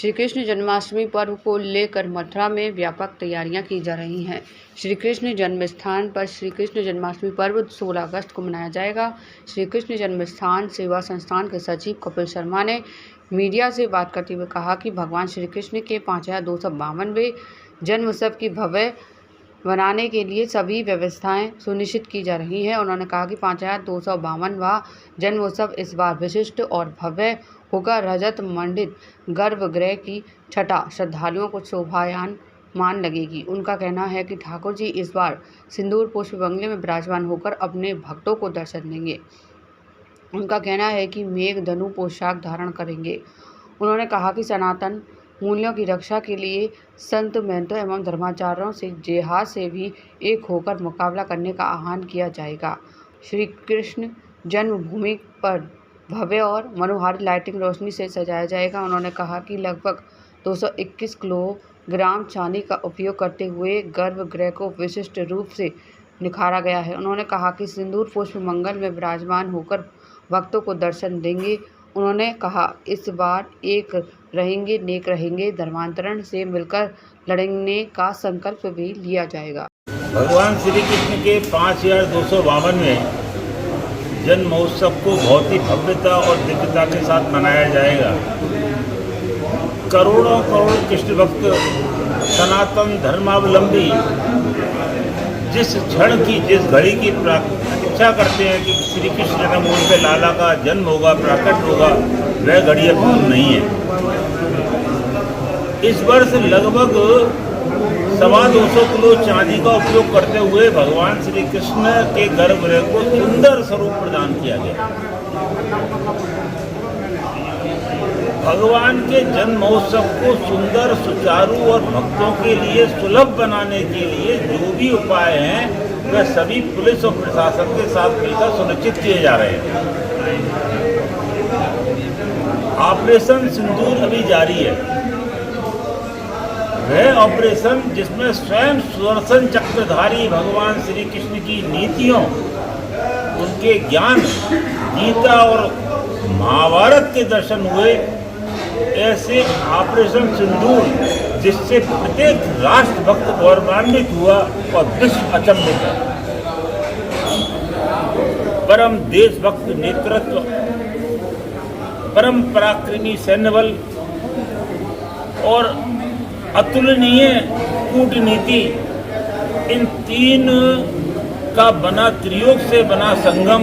श्री कृष्ण जन्माष्टमी पर्व को लेकर मथुरा में व्यापक तैयारियां की जा रही हैं। श्री कृष्ण जन्म स्थान पर श्री कृष्ण जन्माष्टमी पर्व 16 अगस्त को मनाया जाएगा। श्री कृष्ण जन्मस्थान सेवा संस्थान के सचिव कपिल शर्मा ने मीडिया से बात करते हुए कहा कि भगवान श्री कृष्ण के 5252वें जन्म उत्सव की भव्य बनाने के लिए सभी व्यवस्थाएं सुनिश्चित की जा रही हैं। उन्होंने कहा कि 5252वां जन्मोत्सव इस बार विशिष्ट और भव्य होगा। रजत मंडित गर्भगृह की छटा श्रद्धालुओं को शोभायान मान लगेगी। उनका कहना है कि ठाकुर जी इस बार सिंदूर पुष्प बंगले में विराजमान होकर अपने भक्तों को दर्शन देंगे। उनका कहना है कि मेघ धनु पोशाक धारण करेंगे। उन्होंने कहा कि सनातन मूल्यों की रक्षा के लिए संत महंतों एवं धर्माचार्यों से जेहाद से भी एक होकर मुकाबला करने का आह्वान किया जाएगा। श्री कृष्ण जन्मभूमि पर भव्य और मनोहारी लाइटिंग रोशनी से सजाया जाएगा। उन्होंने कहा कि लगभग 221 किलोग्राम चांदी का उपयोग करते हुए गर्भगृह को विशिष्ट रूप से निखारा गया है। उन्होंने कहा कि सिंदूर पुष्प मंगल में विराजमान होकर भक्तों को दर्शन देंगे। उन्होंने कहा इस बार एक रहेंगे नेक रहेंगे धर्मांतरण से मिलकर लड़ने का संकल्प भी लिया जाएगा। भगवान श्री कृष्ण के 5252वें जन्म महोत्सव को बहुत ही भव्यता और दिव्यता के साथ मनाया जाएगा। करोड़ों करोड़ कृष्ण भक्त सनातन धर्मावलंबी जिस क्षण की जिस घड़ी की प्रतीक्षा करते हैं कि श्री कृष्ण जन्मभूमि पे लाला का जन्म होगा प्रकट होगा, वह घड़ी अब दूर नहीं है। इस वर्ष लगभग 225 किलो चांदी का उपयोग करते हुए भगवान श्री कृष्ण के गर्भगृह को सुंदर स्वरूप प्रदान किया गया। भगवान के जन्म महोत्सव को सुंदर सुचारू और भक्तों के लिए सुलभ बनाने के लिए जो भी उपाय हैं वह सभी पुलिस और प्रशासन के साथ मिलकर सुनिश्चित किए जा रहे हैं। ऑपरेशन सिंदूर अभी जारी है। वह ऑपरेशन जिसमें स्वयं सुदर्शन चक्रधारी भगवान श्री कृष्ण की नीतियों, उनके ज्ञान, गीता और महाभारत के दर्शन हुए, ऐसे ऑपरेशन सिंदूर जिससे प्रत्येक राष्ट्र भक्त गौरवान्वित हुआ और विश्व अचंभित है। परम देशभक्त नेतृत्व, परम पराक्रमी सैन्य बल और अतुलनीय कूटनीति, इन तीन का बना त्रियोग से बना संगम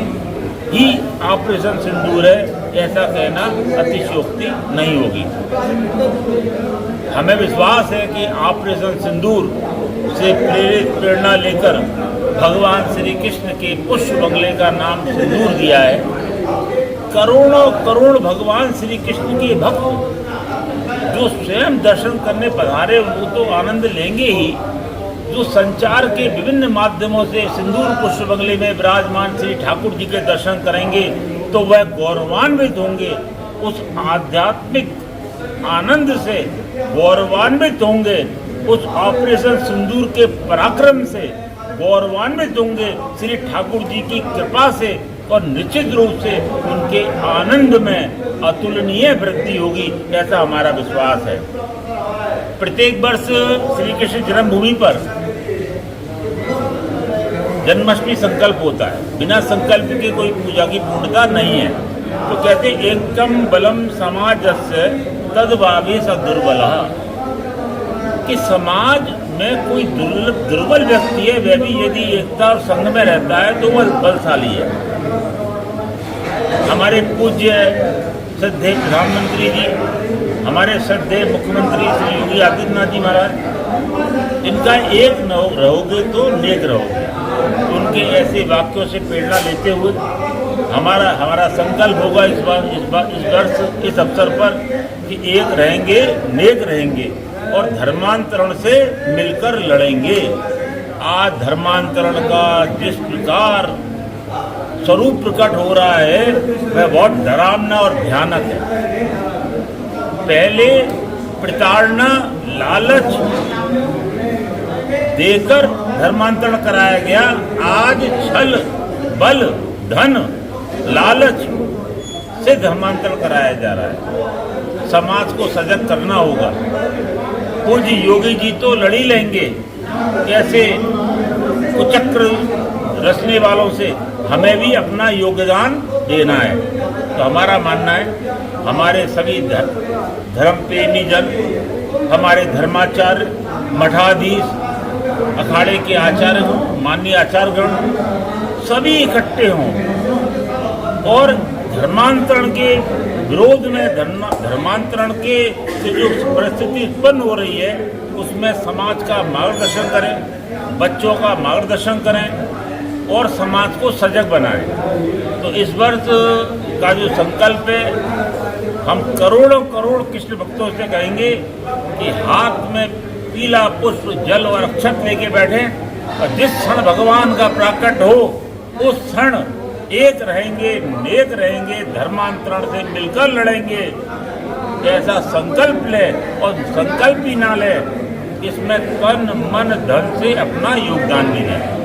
ही ऑपरेशन सिंदूर है। ऐसा कहना अतिशयोक्ति नहीं होगी। हमें विश्वास है कि ऑपरेशन सिंदूर से प्रेरित प्रेरणा लेकर भगवान श्री कृष्ण के पुष्प बंगले का नाम सिंदूर दिया है। करोड़ों करोड़ भगवान श्री कृष्ण के भक्त जो स्वयं दर्शन करने पधारे वो तो आनंद लेंगे ही, जो संचार के विभिन्न माध्यमों से सिंदूर पुष्प बंगले में विराजमान श्री ठाकुर जी के दर्शन करेंगे तो वह गौरवान्वित होंगे। उस आध्यात्मिक आनंद से गौरवान्वित होंगे, उस ऑपरेशन सिंदूर के पराक्रम से गौरवान्वित होंगे श्री ठाकुर जी की कृपा से, और निश्चित रूप से उनके आनंद में अतुलनीय वृद्धि होगी, ऐसा हमारा विश्वास है। प्रत्येक वर्ष श्री कृष्ण जन्मभूमि पर जन्माष्टमी संकल्प होता है। बिना संकल्प के कोई पूजा की पूर्णता नहीं है। तो कहते एकम बलम समाजस्य तद्भावे स दुर्बलः, कि समाज में कोई दुर्बल व्यक्ति है वह भी यदि एकता और संघ में रहता है तो वह बलशाली है। हमारे पूज्य श्रद्धेय प्रधानमंत्री जी, हमारे श्रद्धेय मुख्यमंत्री श्री योगी आदित्यनाथ जी महाराज, इनका एक न रहोगे तो नेक रहोगे। उनके ऐसे वाक्यों से प्रेरणा लेते हुए हमारा संकल्प होगा इस वर्ष इस अवसर पर कि एक रहेंगे नेक रहेंगे और धर्मांतरण से मिलकर लड़ेंगे। आज धर्मांतरण का जिस प्रकार स्वरूप प्रकट हो रहा है वह बहुत डरावना और भयानक है। पहले प्रताड़ना, लालच देकर धर्मांतरण कराया गया। आज छल, बल, धन, लालच से धर्मांतरण कराया जा रहा है। समाज को सजग करना होगा। पूज्य योगी जी तो लड़ ही लेंगे, ऐसे कुचक्र रचने वालों से हमें भी अपना योगदान देना है। तो हमारा मानना है, हमारे सभी धर्म प्रेमी जन, हमारे धर्माचार्य, मठाधीश, अखाड़े के आचार्य हों, माननीय आचार्यगण सभी इकट्ठे हों और धर्मांतरण के विरोध में, धर्मांतरण के से जो परिस्थिति उत्पन्न हो रही है उसमें समाज का मार्गदर्शन करें, बच्चों का मार्गदर्शन करें और समाज को सजग बनाएं। तो इस वर्ष का जो संकल्प है, हम करोड़ों करोड़ कृष्ण भक्तों से कहेंगे कि हाथ में पीला पुष्प, जल और अक्षत लेके बैठे और जिस क्षण भगवान का प्राकट हो उस क्षण एक रहेंगे, नेक रहेंगे, धर्मांतरण से मिलकर लड़ेंगे, ऐसा संकल्प ले और संकल्प ही ना ले, इसमें तन मन धन से अपना योगदान भी दें।